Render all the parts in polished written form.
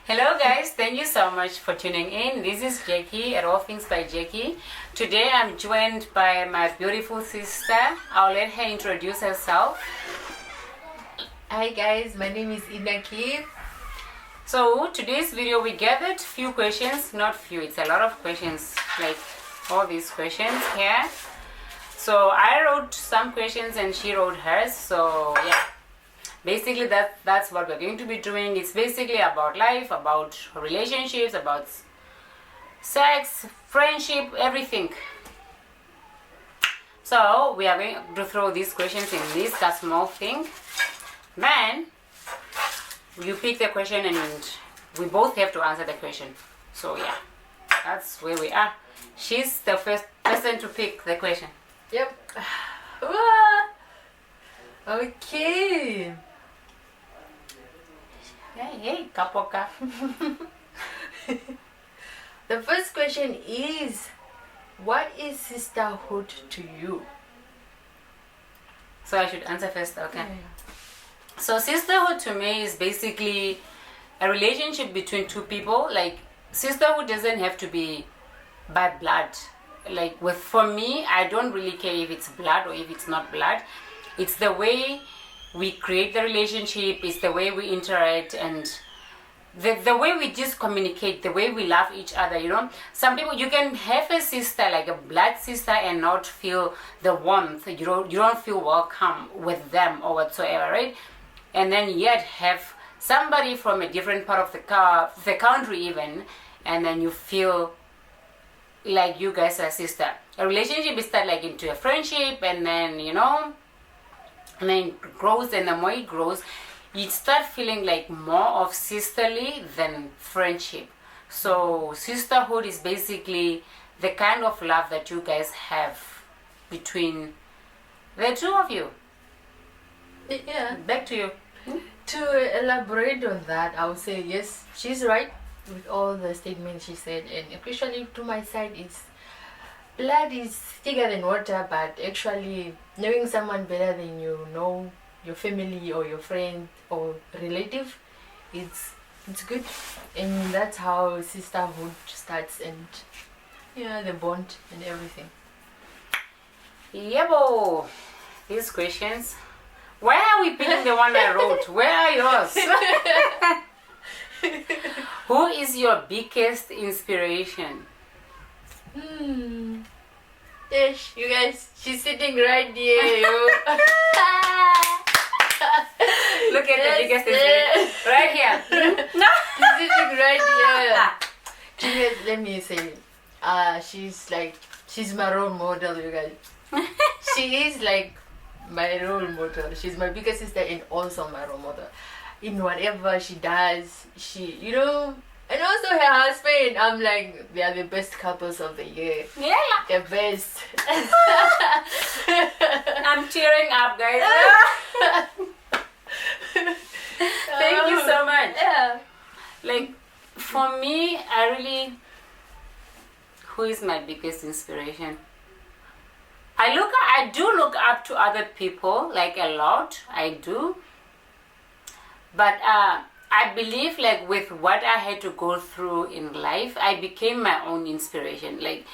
Hello guys, thank you so much for tuning in. This is Jackie at All Things by Jackie. Today I'm joined by my beautiful sister. I'll let her introduce herself. Hi guys, my name is Inaki. So today's video we gathered few questions, not few, it's a lot of questions, like all these questions here. So I wrote some questions and she wrote hers, so yeah. Basically that's what we're going to be doing. It's basically about life, about relationships, about sex, friendship, everything. So we are going to throw these questions in this small thing. Then you pick the question and we both have to answer the question. So yeah, that's where we are. She's the first person to pick the question. Yep. Okay. Hey, kapoka. The first question is, what is sisterhood to you? So I should answer first, okay. So sisterhood to me is basically a relationship between two people. Like sisterhood doesn't have to be by blood. Like for me, I don't really care if it's blood or if it's not blood. It's the way we create the relationship, it's the way we interact, and the way we just communicate, the way we love each other, you know. Some people, you can have a sister, like a blood sister, and not feel the warmth. You don't feel welcome with them or whatsoever, right? And then yet have somebody from a different part of the country even, and then you feel like you guys are sister. A relationship is start like into a friendship, and then, you know, and then it grows, and the more it grows, you start feeling like more of sisterly than friendship. So sisterhood is basically the kind of love that you guys have between the two of you. Yeah. Back to you. To elaborate on that, I would say yes, she's right with all the statements she said, and especially to my side is blood is thicker than water, but actually knowing someone better than you know your family or your friend or relative, it's good, and that's how sisterhood starts, and yeah, the bond and everything. Yebo, these questions. Why are we picking the one I wrote? Where are yours? Who is your biggest inspiration? Yes, you guys, she's sitting right here. Look at the biggest inspiration. Right here. No. She's sitting right here. You guys, let me say, she's my role model, you guys. She is like my role model. She's my biggest sister and also my role model. In whatever she does, you know, and also her husband, I'm like, they are the best couples of the year. Yeah. The best. I'm cheering up, guys. Thank you so much. Yeah. Like, for me, who is my biggest inspiration? I do look up to other people, like a lot, I do. But I believe, like, with what I had to go through in life, I became my own inspiration. Like,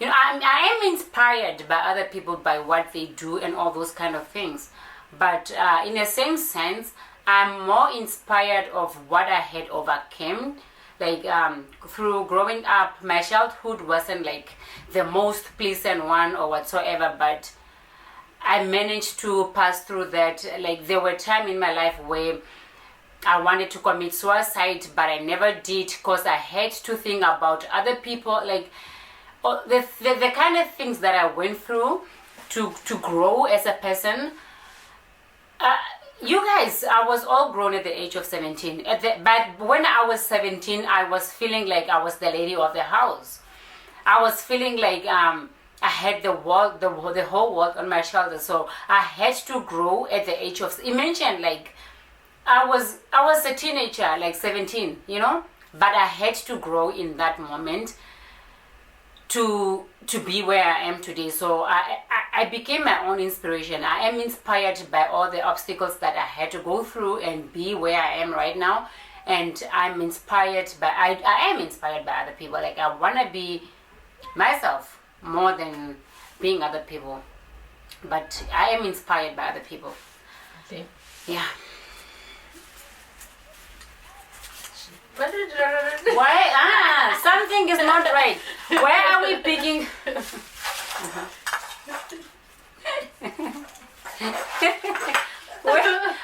you know, I am inspired by other people, by what they do and all those kind of things. But in the same sense, I'm more inspired of what I had overcome. Like, through growing up, my childhood wasn't like the most pleasant one or whatsoever, but I managed to pass through that. Like, there were times in my life where I wanted to commit suicide, but I never did because I had to think about other people, like the kind of things that I went through to grow as a person. You guys, I was all grown at the age of 17. But when I was 17, I was feeling like I was the lady of the house. I was feeling like I had the whole world on my shoulders. So I had to grow at the age of, imagine, like, I was a teenager, like 17, you know, but I had to grow in that moment to be where I am today. So I became my own inspiration. I am inspired by all the obstacles that I had to go through and be where I am right now. And I'm inspired by, I am inspired by other people. Like, I want to be myself more than being other people. But I am inspired by other people. Okay. Yeah. Why? Something is not right. Where are we picking?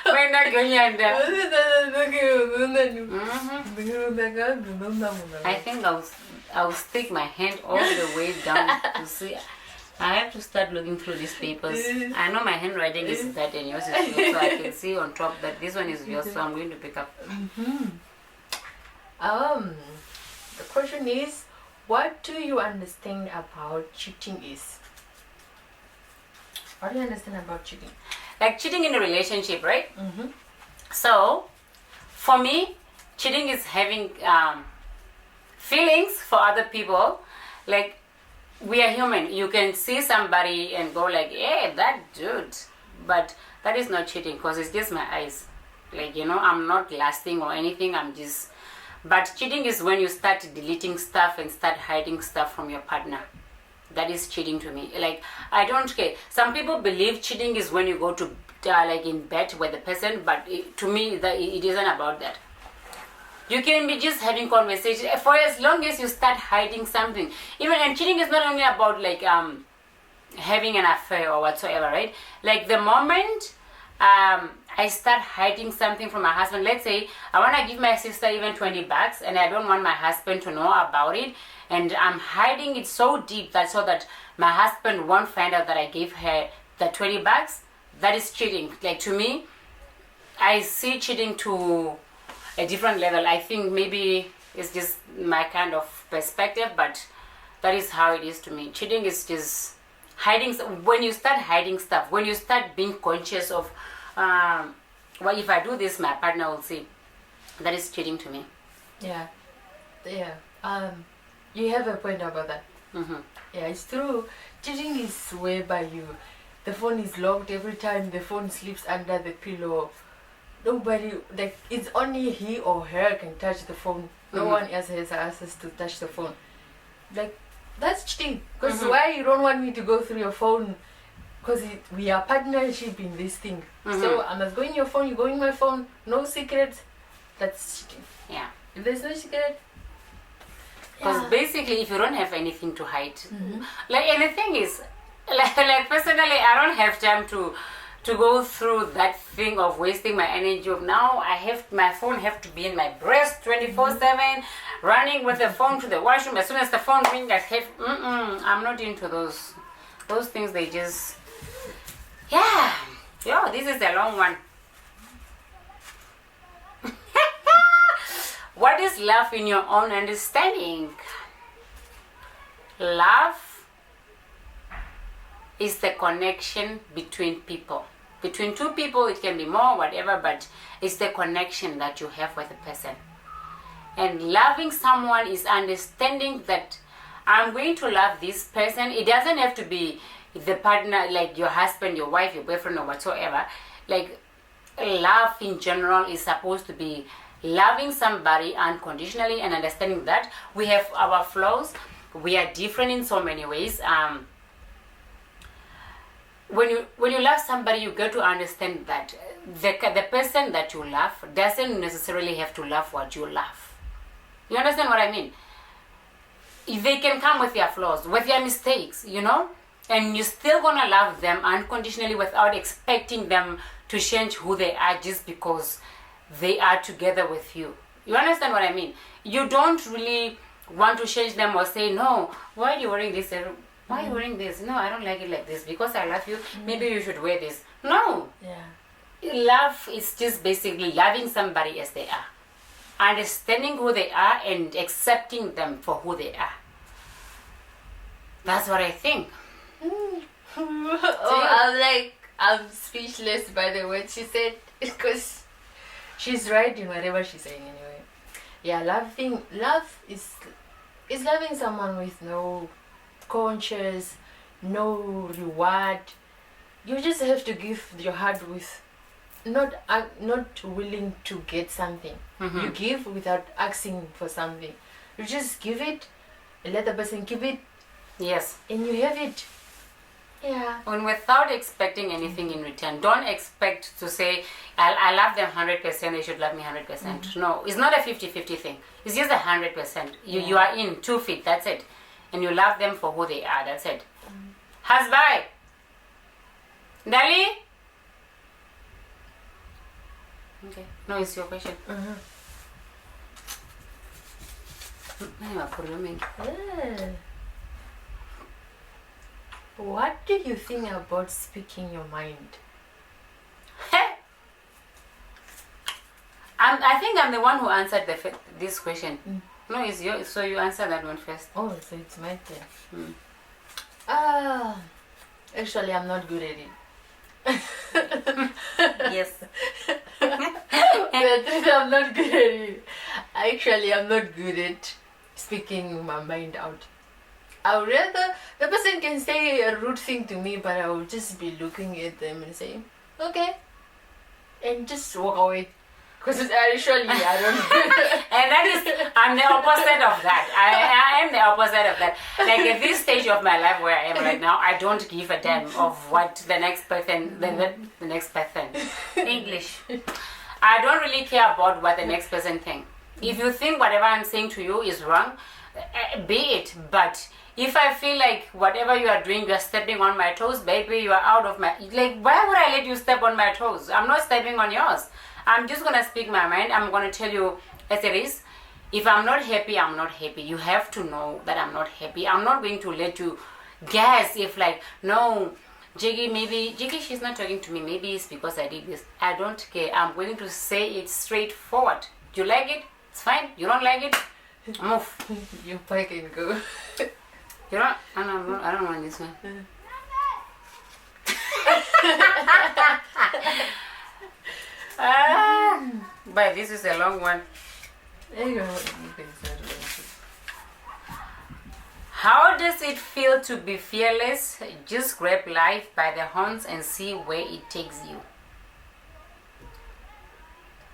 We're not going under. I think I'll stick my hand all the way down to see. I have to start looking through these papers. I know my handwriting is bad and yours is good, so I can see on top that this one is yours, so I'm going to pick up. The question is, what do you understand about cheating is? What do you understand about cheating? Like cheating in a relationship, right? So, for me, cheating is having feelings for other people. Like, we are human. You can see somebody and go like, hey, that dude. But that is not cheating because it's just my eyes. Like, I'm not lasting or anything. But cheating is when you start deleting stuff and start hiding stuff from your partner. That is cheating to me. Like, I don't care. Some people believe cheating is when you go to like in bed with the person, but to me, it isn't about that. You can be just having conversation for as long as you start hiding something. And cheating is not only about like having an affair or whatsoever, right? Like the moment I start hiding something from my husband, let's say I want to give my sister even $20 and I don't want my husband to know about it, and I'm hiding it so deep so that my husband won't find out that I gave her the $20, that is cheating. Like, to me, I see cheating to a different level. I think maybe it's just my kind of perspective, but that is how it is to me. Cheating is just hiding. When you start hiding stuff, when you start being conscious of, well, if I do this, my partner will see. That is cheating to me. Yeah. You have a point about that. Yeah, it's true. Cheating is whereby the phone is locked every time the phone sleeps under the pillow. Nobody, like, it's only he or her can touch the phone. No one else has access to touch the phone. Like, that's cheating. Because why you don't want me to go through your phone? Because we are partnership in this thing. So I must go in your phone, you go in my phone, no secrets. That's cheating. Yeah. If there's no secret. Because basically, if you don't have anything to hide, like, and the thing is, like personally, I don't have time to go through that thing of wasting my energy of now my phone have to be in my breast 24/7, running with the phone to the washroom. As soon as the phone rings, I'm not into those things. They just, this is a long one. What is love in your own understanding? Love is the connection between people. Between two people, it can be more, whatever, but it's the connection that you have with a person. And loving someone is understanding that I'm going to love this person. It doesn't have to be the partner, like your husband, your wife, your boyfriend, or whatsoever. Like, love in general is supposed to be loving somebody unconditionally and understanding that we have our flaws. We are different in so many ways. When you love somebody, you get to understand that the person that you love doesn't necessarily have to love what you love. You understand what I mean? They can come with their flaws, with their mistakes, and you're still gonna love them unconditionally without expecting them to change who they are just because they are together with you. You understand what I mean? You don't really want to change them or say, no, why are you wearing this? Why are you wearing this? No, I don't like it like this. Because I love you, maybe you should wear this. No. Yeah. Love is just basically loving somebody as they are. Understanding who they are and accepting them for who they are. That's what I think. I'm speechless by the words she said. Because she's right in whatever she's saying anyway. Yeah, love is loving someone with no conscious, no reward. You just have to give your heart with not willing to get something. Mhm. You give without asking for something. You just give it and let the person give it, Yes. and you have it. Yeah. And without expecting anything in return. Don't expect to say, I love them 100%, they should love me 100%. No, it's not a 50-50 thing. It's just 100%. You are in 2 feet, that's it. And you love them for who they are, that's it. Husband! Dali? Okay. No, it's your question. What do you think about speaking your mind? I think I'm the one who answered this question. No, it's yours. So you answer that one first. Oh, so it's my turn. Mm. Actually, I'm not good at it. Yes. The truth, I'm not good at it. Actually, I'm not good at speaking my mind out. I would rather the person can say a rude thing to me, but I will just be looking at them and saying, okay, and just walk away. Because actually, I don't And that is, I'm the opposite of that. I am the opposite of that. Like at this stage of my life where I am right now, I don't give a damn of what the next person, the next person, English. I don't really care about what the next person thinks. If you think whatever I'm saying to you is wrong, be it. But if I feel like whatever you are doing, you are stepping on my toes, baby, you are out of my... Like, why would I let you step on my toes? I'm not stepping on yours. I'm just going to speak my mind. I'm going to tell you as it is. If I'm not happy, I'm not happy. You have to know that I'm not happy. I'm not going to let you guess if like, no, Jiggy, she's not talking to me. Maybe it's because I did this. I don't care. I'm going to say it straightforward. Do you like it? It's fine. You don't like it? Move. You pack and go. You don't? I don't want this one. But this is a long one. How does it feel to be fearless? Just grab life by the horns and see where it takes you.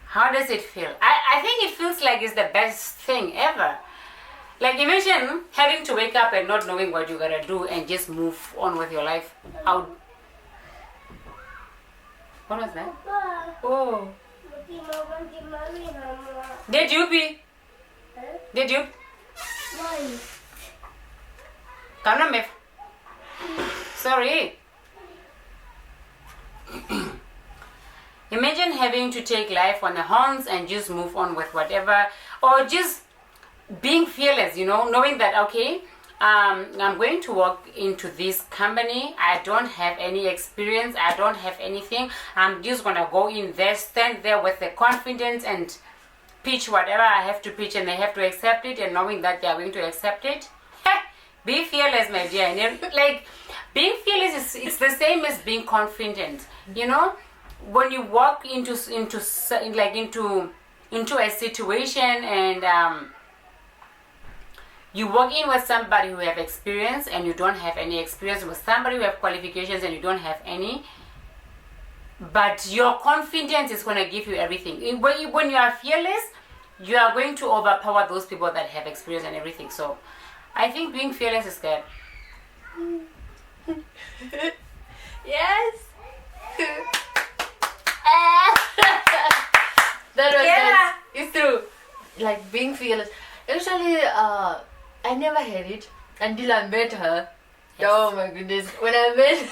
How does it feel? I think it feels like it's the best thing ever. Like imagine having to wake up and not knowing what you're gonna do and just move on with your life. What was that? Oh. Did you pee? Did you? Come on, Mif. Sorry. Imagine having to take life on the horns and just move on with whatever, or just being fearless, knowing that, okay, I'm going to walk into this company. I don't have any experience. I don't have anything. I'm just going to go in there, stand there with the confidence and pitch whatever I have to pitch, and they have to accept it, and knowing that they are going to accept it. Be fearless, my dear. And like, being fearless it's the same as being confident. When you walk into a situation and you walk in with somebody who have experience and you don't have any experience, with somebody who have qualifications and you don't have any, but your confidence is going to give you everything. When you are fearless, you are going to overpower those people that have experience and everything. So I think being fearless is good. Yes. That was nice. It's true. Like being fearless. Actually, I never had it until I met her. Yes. Oh my goodness. When I met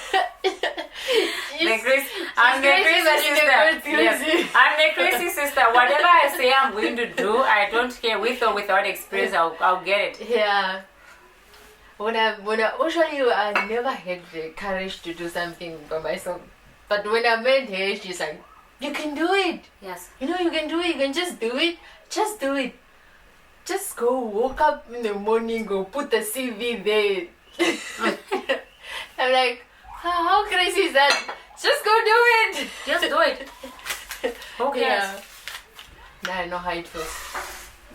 I'm the crazy sister. Yes. I'm the crazy sister. Whatever I say I'm going to do, I don't care, with or without experience, I'll get it. Yeah. When I actually I never had the courage to do something by myself. But when I met her, she's like, you can do it. Yes. You can do it. You can just do it. Just do it. Just go woke up in the morning, go put the CV there. I'm like, how crazy is that? Just go do it. Just do it. Okay. Yeah. Now I know how it feels.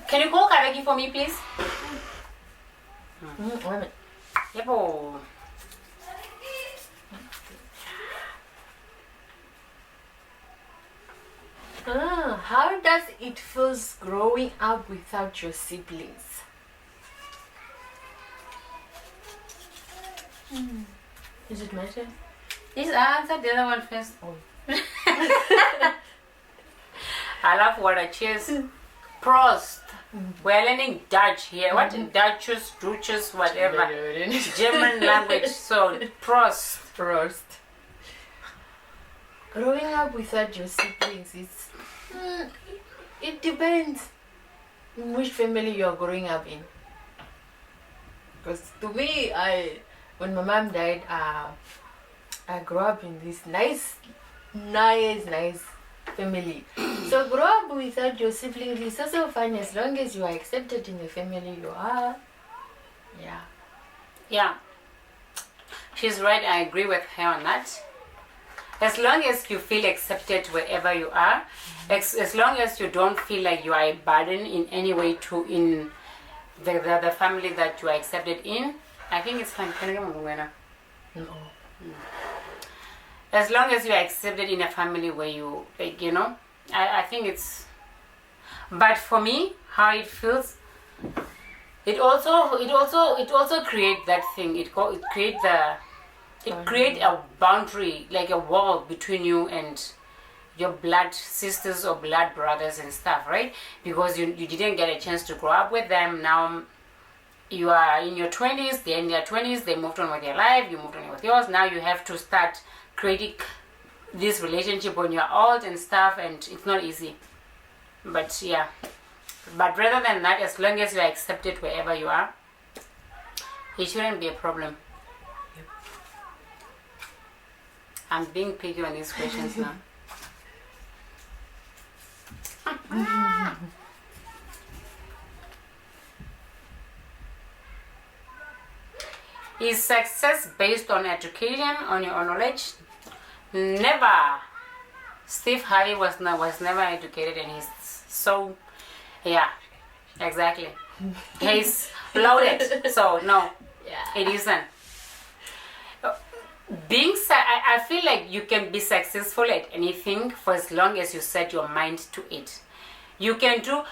Can you call Karagi for me, please? Wait a minute. Yep. How does it feel growing up without your siblings? Is it my turn? Yes, I answered the other one first. Oh. I love water. Cheers. Prost. We're learning Dutch here. What? Dutchess, Duchess, whatever. German language. So, Prost. Prost. Growing up without your siblings, it depends in which family you're growing up in. Because to me, when my mom died, I grew up in this nice family. So grow up without your siblings is also fine as long as you are accepted in the family you are. Yeah. Yeah. She's right. I agree with her on that. As long as you feel accepted wherever you are, as long as you don't feel like you are a burden in any way in the family that you are accepted in, I think it's fine. Can I get my winner? No. As long as you are accepted in a family where you, like, you know, I think it's. But for me, how it feels, it also create that thing. It create a boundary, like a wall between you and your blood sisters or blood brothers and stuff, right? Because you didn't get a chance to grow up with them. Now you are in your 20s, they're in their 20s, they moved on with their life, you moved on with yours. Now you have to start creating this relationship when you're old and stuff, and it's not easy. But yeah. But rather than that, as long as you're accepted wherever you are, it shouldn't be a problem. I'm being picky on these questions now. Is success based on education, on your knowledge? Never. Steve Harvey was never educated, and he's so, yeah, exactly. He's loaded, so no, it isn't. I feel like you can be successful at anything for as long as you set your mind to it. You can do.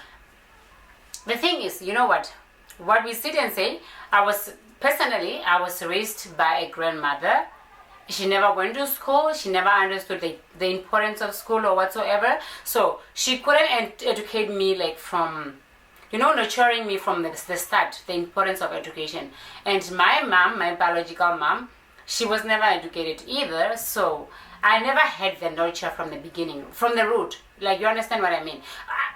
The thing is, you know what we sit and say. I was raised by a grandmother. She never went to school. She never understood the importance of school or whatsoever. So she couldn't educate me like from, nurturing me from the start, the importance of education. And my mom, my biological mom, she was never educated either. So I never had the nurture from the beginning, from the root. Like, you understand what I mean?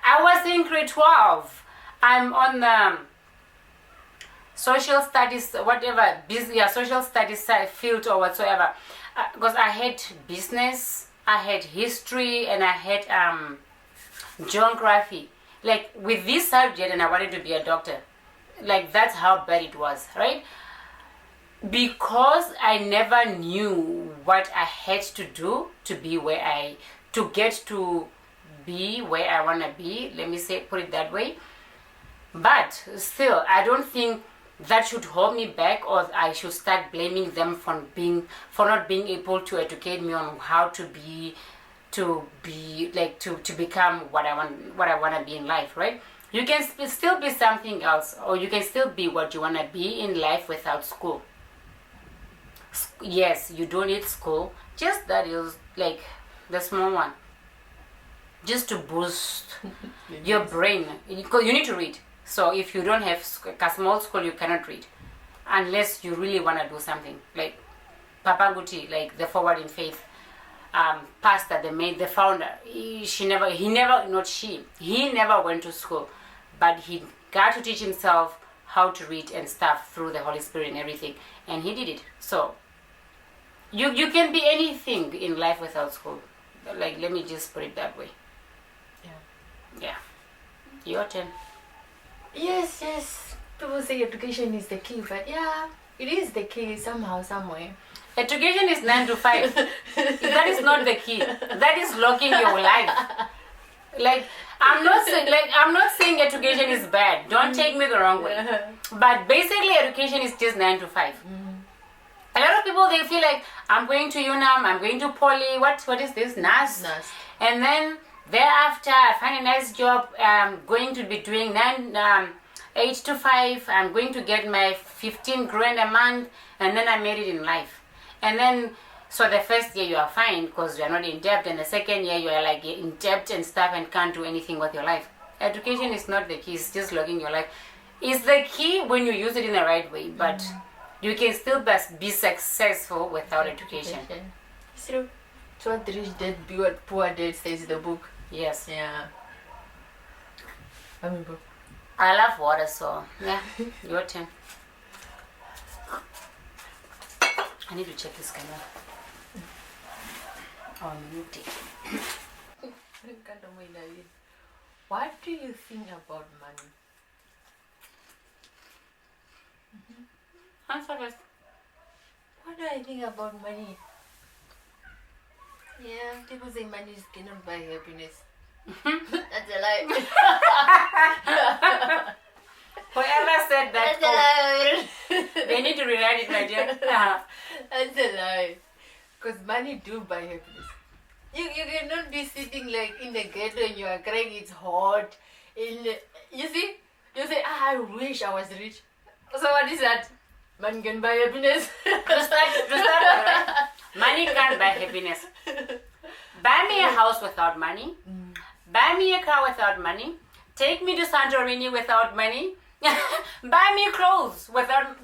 I was in grade 12. I'm on the social studies, whatever, social studies field or whatsoever. Because I had business, I had history, and I had geography. Like, with this subject, and I wanted to be a doctor. Like, that's how bad it was, right? Because I never knew what I had to do to get to be where I want to be. Let me put it that way. But still, I don't think that should hold me back, or I should start blaming them for not being able to educate me on how to become what I want to be in life, right? You can still be something else, or you can still be what you want to be in life without school. Yes, you don't need school, just that is like the small one, just to boost your brain. You need to read. So if you don't have a small school, you cannot read, unless you really want to do something. Like Papa Guti, like the Forward in Faith pastor, the founder. He never went to school, but he got to teach himself how to read and stuff through the Holy Spirit and everything, and he did it. So you can be anything in life without school. Like, let me just put it that way. Yeah. Your turn. Yes. People say education is the key, but yeah, it is the key somehow, somewhere. Education is 9 to 5. That is not the key. That is locking your life. Like, I'm not saying education is bad. Don't take me the wrong way. But basically, education is just 9 to 5. A lot of people, they feel like, I'm going to UNAM, I'm going to Poly, what is this, NAS? And then Thereafter, I find a nice job. I'm going to be doing 8 to 5. I'm going to get my 15 grand a month, and then I'm married in life. And then, so the first year you are fine because you are not in debt, and the second year you are like in debt and stuff and can't do anything with your life. Education is not the key, it's just logging your life. It's the key when you use it in the right way, but you can still be successful without education. It's true. It's what rich dad, be what poor dad, says the book. Yes. Yeah. I love water, so yeah, your turn. I need to check this camera. Oh, mute it. What do you think about money? Answer first. What do I think about money? Yeah, people say money cannot buy happiness. That's a lie. Whoever said that, That's a lie. they need to rewrite it, my dear. That's a lie. Because money do buy happiness. You cannot be sitting like in the ghetto and you are crying, it's hot. You see? You say, I wish I was rich. So what is that? Money can buy happiness. to start, right? Money can't buy happiness. Buy me a house without money. Buy me a car without money. Take me to Santorini without money. Buy me clothes without,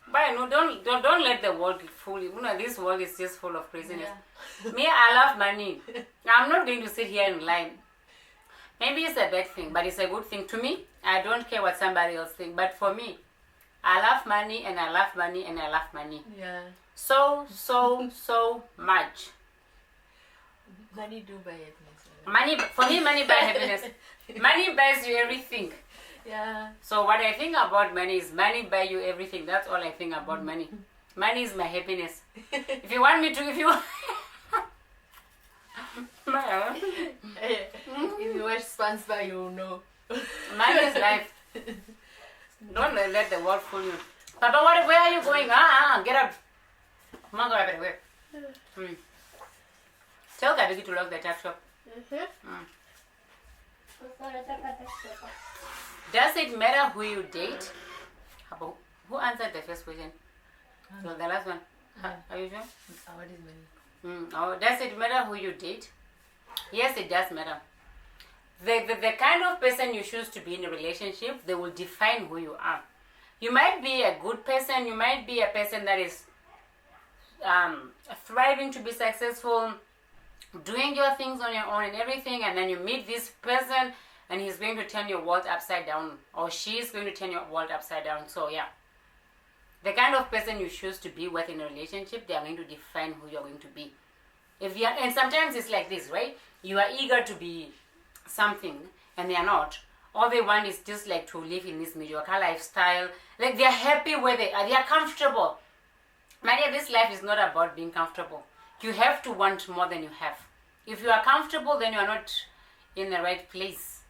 But no, don't let the world fool you. This world is just full of craziness. Yeah. Me, I love money. I'm not going to sit here and lie. Maybe it's a bad thing, but it's a good thing to me. I don't care what somebody else thinks, but for me, I love money and I love money and I love money. Yeah. So much. Money do buy happiness. Money, for me, money buys happiness. Money buys you everything. Yeah. So what I think about money is money buys you everything. That's all I think about money. Money is my happiness. If you want me to, if you watch SpongeBob, you know. Money is life. Don't let the world fool you. Papa, where are you going? Get up. Come on, go right away. Tell Gabby to lock the tap shop. Does it matter who you date? Who answered the first question? So the last one. Are you sure? What is money? Does it matter who you date? Yes, it does matter. The kind of person you choose to be in a relationship, they will define who you are. You might be a good person. You might be a person that is thriving to be successful, doing your things on your own and everything, and then you meet this person and he's going to turn your world upside down, or she's going to turn your world upside down. So yeah, the kind of person you choose to be with in a relationship, they are going to define who you're going to be. And sometimes it's like this, right? You are eager to be something and they are not. All they want is just like to live in this mediocre lifestyle. Like they're happy where they are. They are comfortable. Maria, this life is not about being comfortable. You have to want more than you have. If you are comfortable, then you are not in the right place.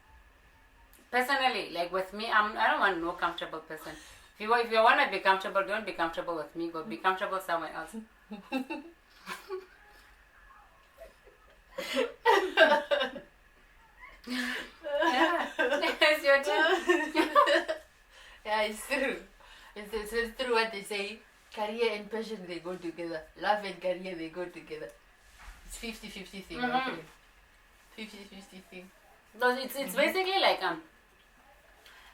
Personally, like with me, I don't want no comfortable person. If you want to be comfortable, don't be comfortable with me. Go be comfortable somewhere else. Yeah, it's your turn. Yeah, it's true. It's true what they say. Career and passion, they go together. Love and career, they go together. It's 50-50 thing. 50-50 thing. So it's basically like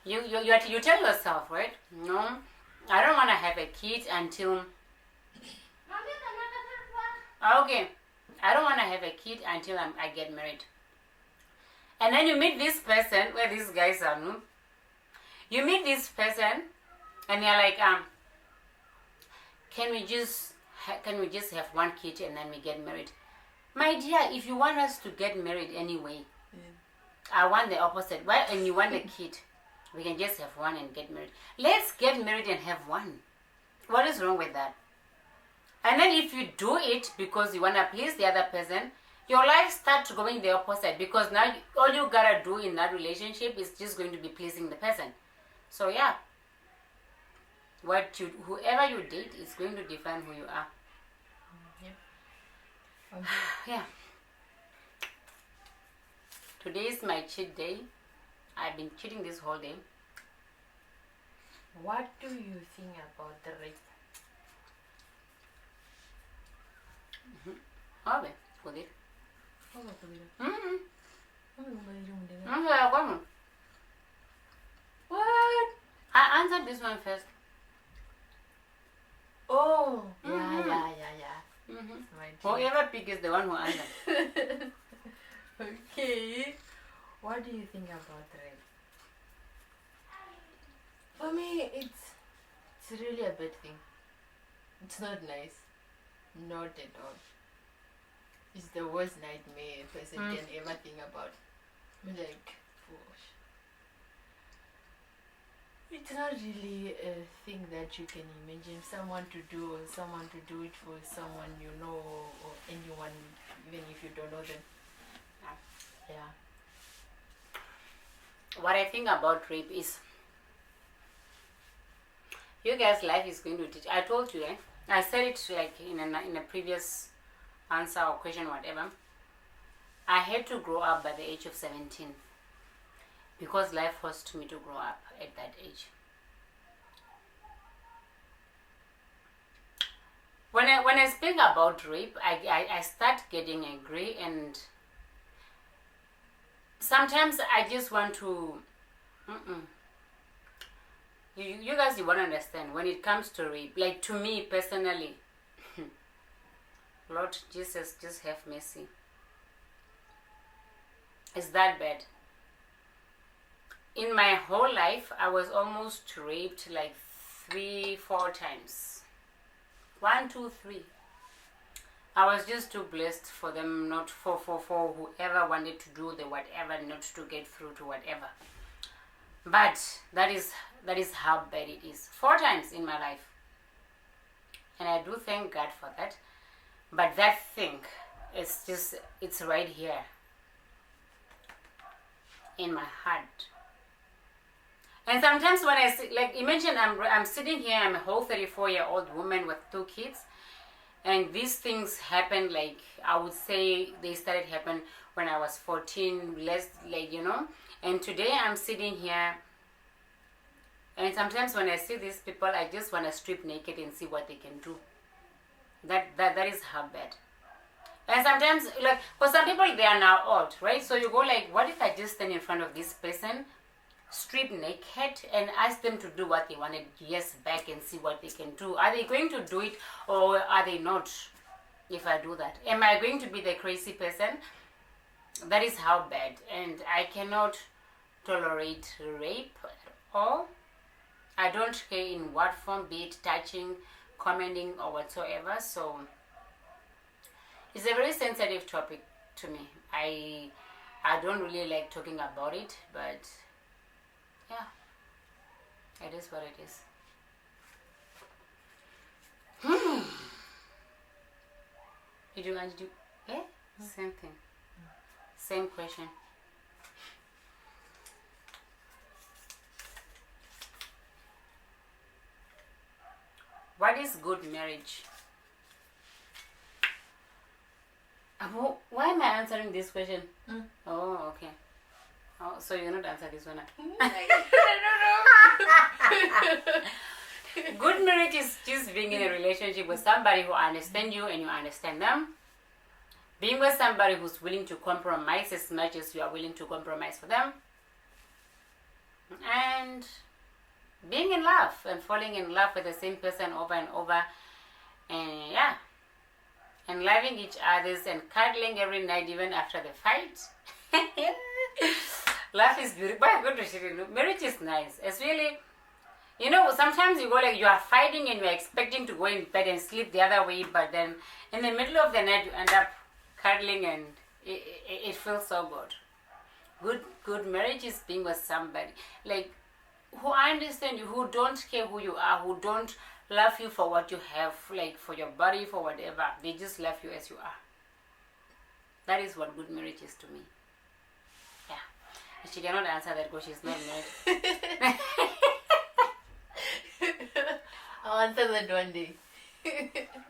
you tell yourself, right? No, I don't want to have a kid until okay. I don't want to have a kid until I get married. And then you meet this person, where these guys are new. You meet this person, and you're like, can we just have one kid and then we get married? My dear, if you want us to get married anyway, I want the opposite. Why? And you want a kid, we can just have one and get married. Let's get married and have one. What is wrong with that? And then if you do it because you want to please the other person, your life starts going the opposite, because now all you gotta do in that relationship is just going to be pleasing the person. So yeah, whoever you date is going to define who you are. Yeah. Today is my cheat day. I've been cheating this whole day. What do you think about the rape? Okay, good it. What? I answered this one first. Oh, yeah. My Whoever pick is the one who answered. Okay. What do you think about rape? For me, it's really a bad thing. It's not nice. Not at all. It's the worst nightmare a person can ever think about. Like, gosh. It's not really a thing that you can imagine someone to do, or someone to do it for someone you know, or anyone, even if you don't know them. Yeah. What I think about rape is, you guys' life is going to teach. I told you, I said it like in a previous answer or question, whatever. I had to grow up by the age of 17 because life forced me to grow up at that age. When I speak about rape, I start getting angry, and sometimes I just want to. You guys, you won't understand when it comes to rape. Like, to me personally, Lord Jesus, just have mercy. It's that bad. In my whole life, I was almost raped like 3-4 times. 1, 2, 3. I was just too blessed for them, not for whoever wanted to do the whatever, not to get through to whatever. But that is how bad it is. 4 times in my life. And I do thank God for that. But that thing, it's right here in my heart. And sometimes when I like, imagine I'm sitting here, I'm a whole 34-year-old woman with 2 kids, and these things happen, like, I would say they started happen when I was 14, less, like, and today I'm sitting here, and sometimes when I see these people, I just want to strip naked and see what they can do. That is how bad. And sometimes, like, for some people, they are now old, right? So you go like, what if I just stand in front of this person, strip naked, and ask them to do what they wanted years back and see what they can do? Are they going to do it, or are they not? If I do that, am I going to be the crazy person? That is how bad. And I cannot tolerate rape at all. I don't care in what form, be it touching, commenting, or whatsoever. So it's a very sensitive topic to me. I don't really like talking about it, but yeah, it is what it is. Did you want to do? Same thing. Same question. What is good marriage? Why am I answering this question? Oh, okay. Oh, so you're not answering this one? I don't know. Good marriage is just being in a relationship with somebody who understands you and you understand them. Being with somebody who's willing to compromise as much as you are willing to compromise for them. And being in love and falling in love with the same person over and over. And yeah. And loving each other and cuddling every night even after the fight. Love is beautiful. Marriage is nice. It's really, sometimes you go like, you are fighting and you are expecting to go in bed and sleep the other way, but then in the middle of the night you end up cuddling, and it feels so good. Good marriage is being with somebody like who understand you, who don't care who you are, who don't love you for what you have, like for your body, for whatever. They just love you as you are. That is what good marriage is to me. Yeah. She cannot answer that because she's not married. I'll answer that one day.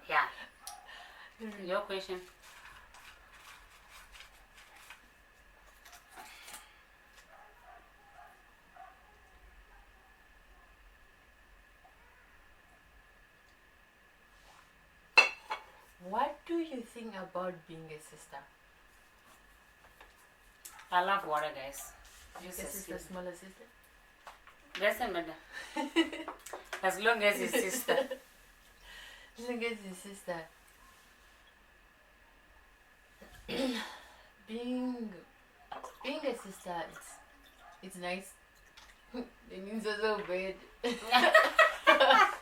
Yeah. Your question. what do you think about being a sister? I love water, guys. Bigger sister, smaller sister? Doesn't matter. As long as it's sister. As long as it's sister. being a sister, it's nice. It means also bad.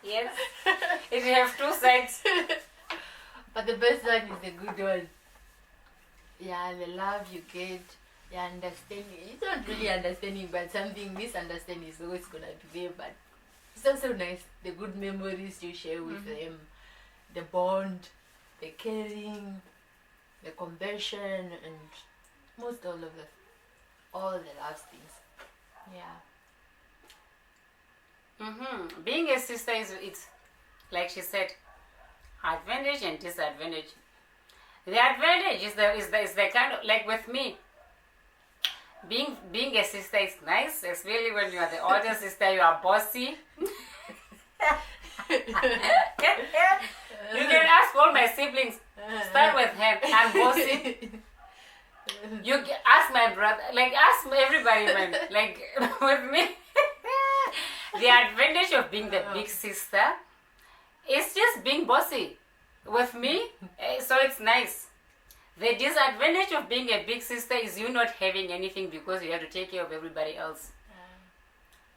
Yes. If you have two sides. But the best one is the good one. Yeah, the love you get, your understanding. It's not really understanding, but something misunderstanding is always gonna be there. But it's also nice. The good memories you share with them, the bond, the caring, the compassion, and most all the love things. Yeah. Being a sister it's like she said, advantage and disadvantage. The advantage is the kind of, like with me, being a sister is nice, especially when you are the older sister. You are bossy. You can ask all my siblings. Start with him. I'm bossy. You ask my brother, like ask everybody, man. Like with me, the advantage of being the big sister is just being bossy. With me, so it's nice. The disadvantage of being a big sister is you not having anything because you have to take care of everybody else.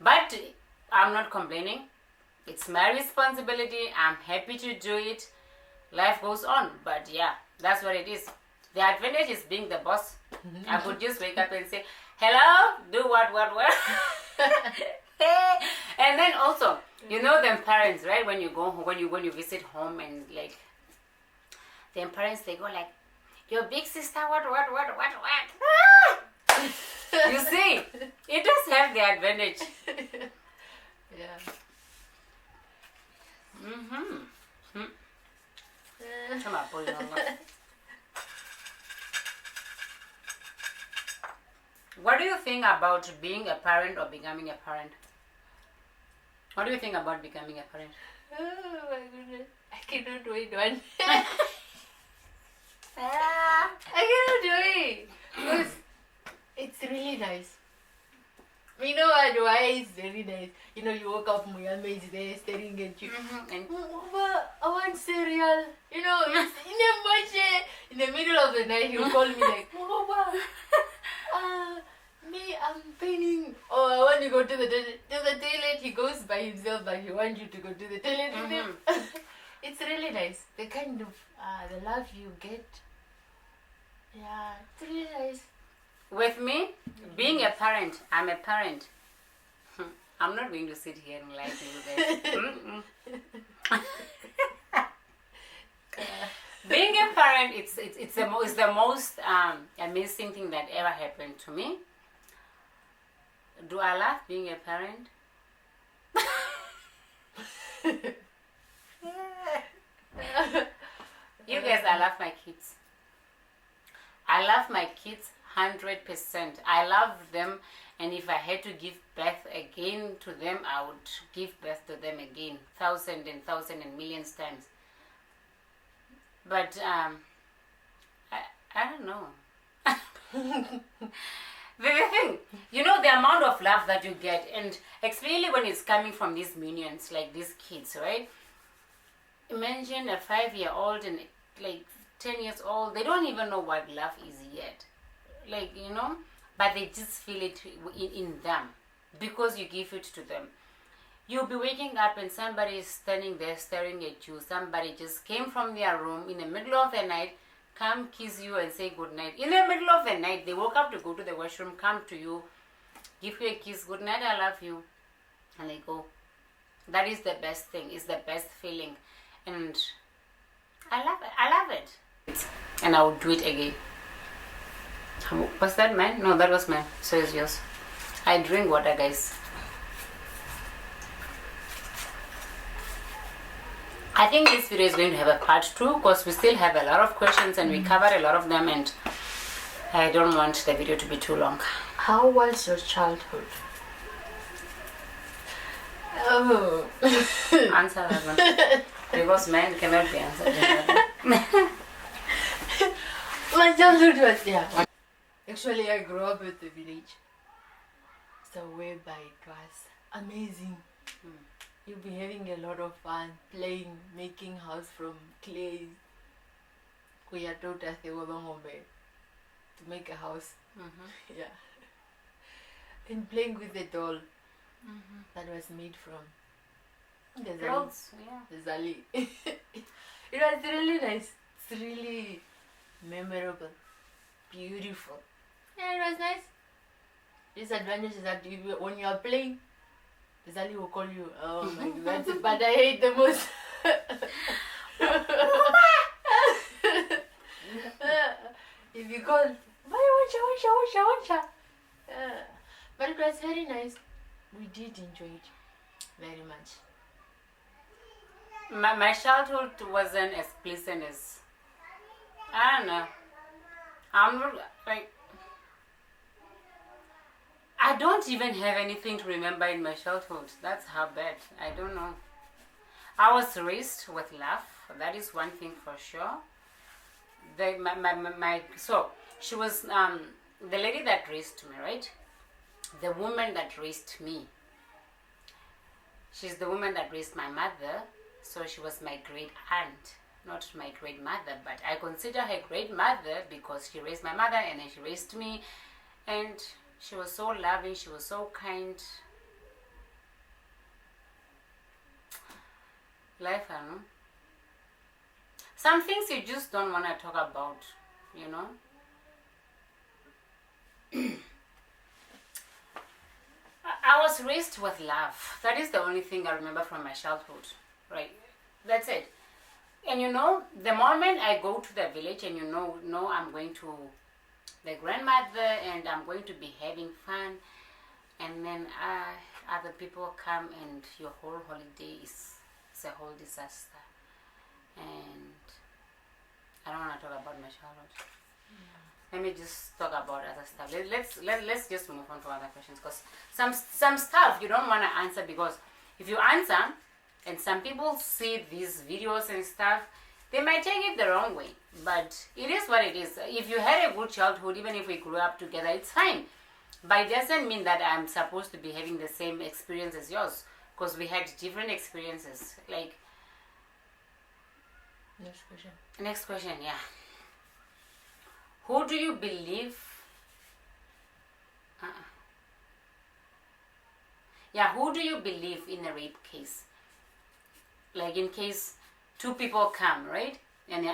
But I'm not complaining. It's my responsibility. I'm happy to do it. Life goes on. But yeah, that's what it is. The advantage is being the boss. I could just wake up and say, hello, do what. And then also, you know them parents, right? When you go home, when you visit home, and like them parents, they go like, your big sister, what? You see, it does have the advantage. Yeah. Come on, boy, What do you think about being a parent or becoming a parent? What do you think about becoming a parent? Oh my goodness. I cannot wait one. I cannot do it. Because it's really nice. You know what? Why it's very nice? You know, you woke up, Muyame is there staring at you. And Mama, I want cereal. You know, it's in the middle of the night, he'll call me like, Mama, me, I'm paining. Oh, I want to go to the toilet. He goes by himself, but he wants you to go to the toilet with him. It's really nice. The kind of the love you get. Yeah, it's really nice. with me, being a parent, I'm a parent. I'm not going to sit here and lie to you guys. Being a parent, it's the most amazing thing that ever happened to me. Do I love being a parent? You guys, I love my kids. I love my kids 100%. I love them, and if I had to give birth again to them, I would give birth to them again, thousand and millions times. But I don't know. The thing, you know, the amount of love that you get, and especially when it's coming from these minions, like these kids, right? Imagine a 5-year-old and like 10 years old, they don't even know what love is yet. Like, you know, but they just feel it in them because you give it to them. You'll be waking up and somebody is standing there staring at you. Somebody just came from their room in the middle of the night, come kiss you and say good night. In the middle of the night, they woke up to go to the washroom, come to you, give you a kiss, good night, I love you, and they go. That is the best thing, it's the best feeling. And I love it. And I would do it again. Was that mine? No, that was mine. So is yours. I drink water, guys. I think this video is going to have a part 2 because we still have a lot of questions and we covered a lot of them, and I don't want the video to be too long. How was your childhood? Oh. Answer that one. Because mine cannot be answered. My childhood was, yeah. Actually, I grew up at the village. So whereby it was amazing. You'll be having a lot of fun, playing, making house from clay. We are taught us to make a house. Yeah. And playing with the doll that was made from the Clothes, yeah. Zali. It was really nice. It's really memorable, beautiful. Yeah, it was nice. Disadvantage is that when you are playing, Zali will call you. Oh my god, that's the part I hate the most. If you call, wacha. But it was very nice. We did enjoy it very much. My childhood wasn't as pleasant as, I don't know. I'm not like, I don't even have anything to remember in my childhood. That's how bad. I don't know. I was raised with love. That is one thing for sure. So she was the lady that raised me, right? The woman that raised me. She's the woman that raised my mother. So she was my great aunt, not my great mother, but I consider her great mother because she raised my mother and then she raised me, and she was so loving, she was so kind. Life, I know. Some things you just don't want to talk about, you know. I was raised with love. That is the only thing I remember from my childhood. Right, that's it. And you know, the moment I go to the village and you know I'm going to the grandmother and I'm going to be having fun, and then other people come and your whole holiday is a whole disaster. And I don't want to talk about my childhood. Let me just talk about other stuff. Let's just move on to other questions, because some stuff you don't want to answer, because if you answer and some people see these videos and stuff, they might take it the wrong way. But it is what it is. If you had a good childhood, even if we grew up together, it's fine. But it doesn't mean that I'm supposed to be having the same experience as yours, because we had different experiences. Like, next question, yeah. Who do you believe? Yeah, who do you believe in a rape case? Like, in case two people come, right? And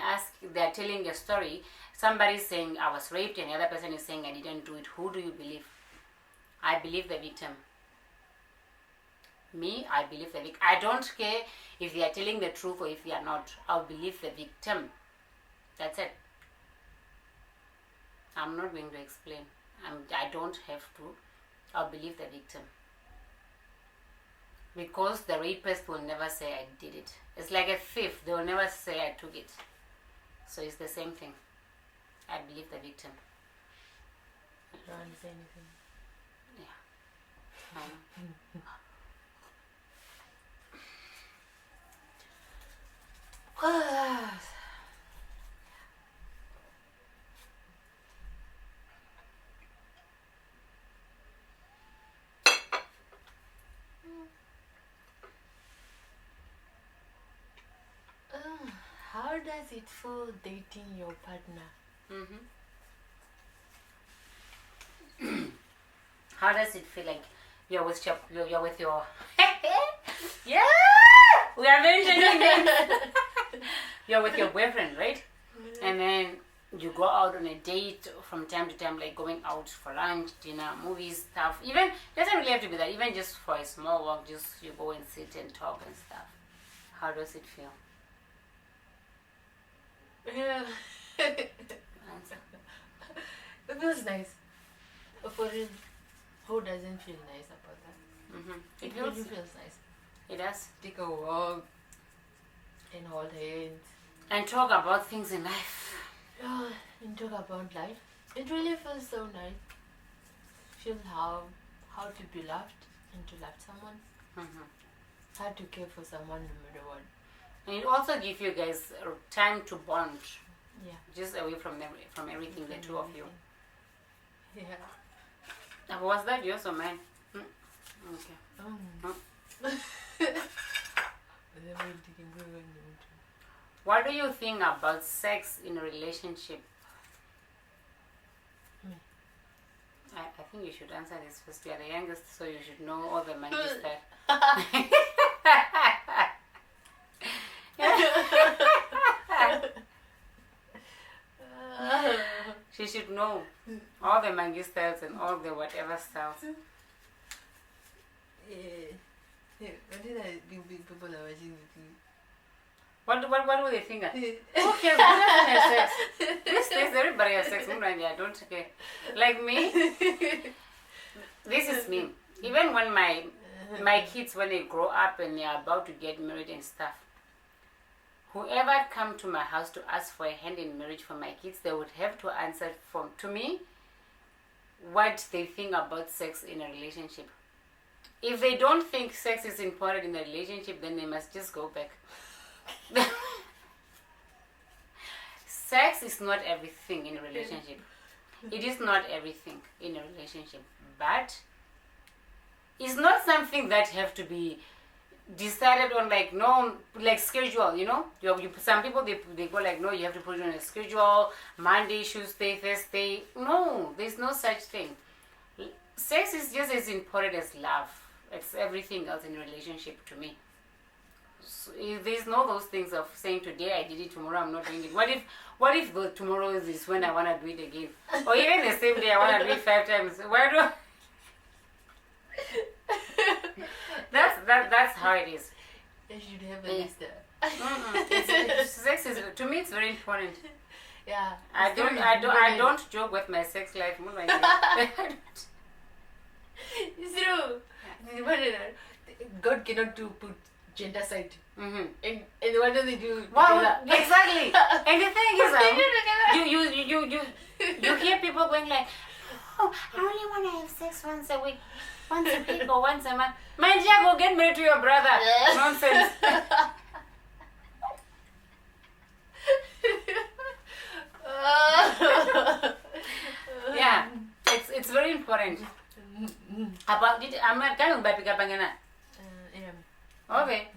they're telling a story. Somebody's saying I was raped and the other person is saying I didn't do it. Who do you believe? I believe the victim. Me, I believe the victim. I don't care if they are telling the truth or if they are not. I'll believe the victim. That's it. I'm not going to explain. I don't have to. I'll believe the victim. Because the rapist will never say I did it. It's like a thief. They will never say I took it. So it's the same thing. I believe the victim. I don't want to say anything. Yeah. How does it feel dating your partner? How does it feel like you're with your yeah, we are mentioning names. You're with your boyfriend, right? And then you go out on a date from time to time, like going out for lunch, dinner, movies, stuff. Even doesn't really have to be that. Even just for a small walk, just you go and sit and talk and stuff. How does it feel? Yeah. Answer. It feels nice. For real, who doesn't feel nice about that? It really feels nice. It does. Take a walk and hold hands. And talk about things in life. Yeah, and talk about life. It really feels so nice. Feel how to be loved and to love someone. How to care for someone no matter what. And it also gives you guys time to bond, Yeah. just away from everything, the two of you. Yeah. Was that yours or mine? Okay. What do you think about sex in a relationship? I think you should answer this first. You are the youngest, so you should know all the money stuff. She should know all the mangi styles and all the whatever styles. What did I people are watching with you? What do they think? Okay, everybody has sex. These days, everybody has sex. I don't care. Like me, this is me. Even when my kids, when they grow up and they are about to get married and stuff, whoever come to my house to ask for a hand in marriage for my kids, they would have to answer to me what they think about sex in a relationship. If they don't think sex is important in a relationship, then they must just go back. Sex is not everything in a relationship. It is not everything in a relationship, but it's not something that have to be decided on, like, no, like schedule, you know. Some people they go like, no, you have to put it on a schedule, Monday, Tuesday, Thursday. No, there's no such thing. Sex is just as important as love. It's everything else in a relationship to me. So there's no those things of saying today I did it, tomorrow I'm not doing it. What if the tomorrow is when I want to do it again, or even the same day I want to do it 5 times? Where do that's how it is. You should have a list. Sex is, to me, it's very important. Yeah. I don't joke with my sex life. It's true. God cannot put gender side. And what do they do? Well, exactly. And the thing is, you hear people going like, oh, I only want to have sex once a week, once a week or once a month. Man, go get married to your brother. Nonsense. Yeah, it's very important. About it, I'm not coming back. Okay.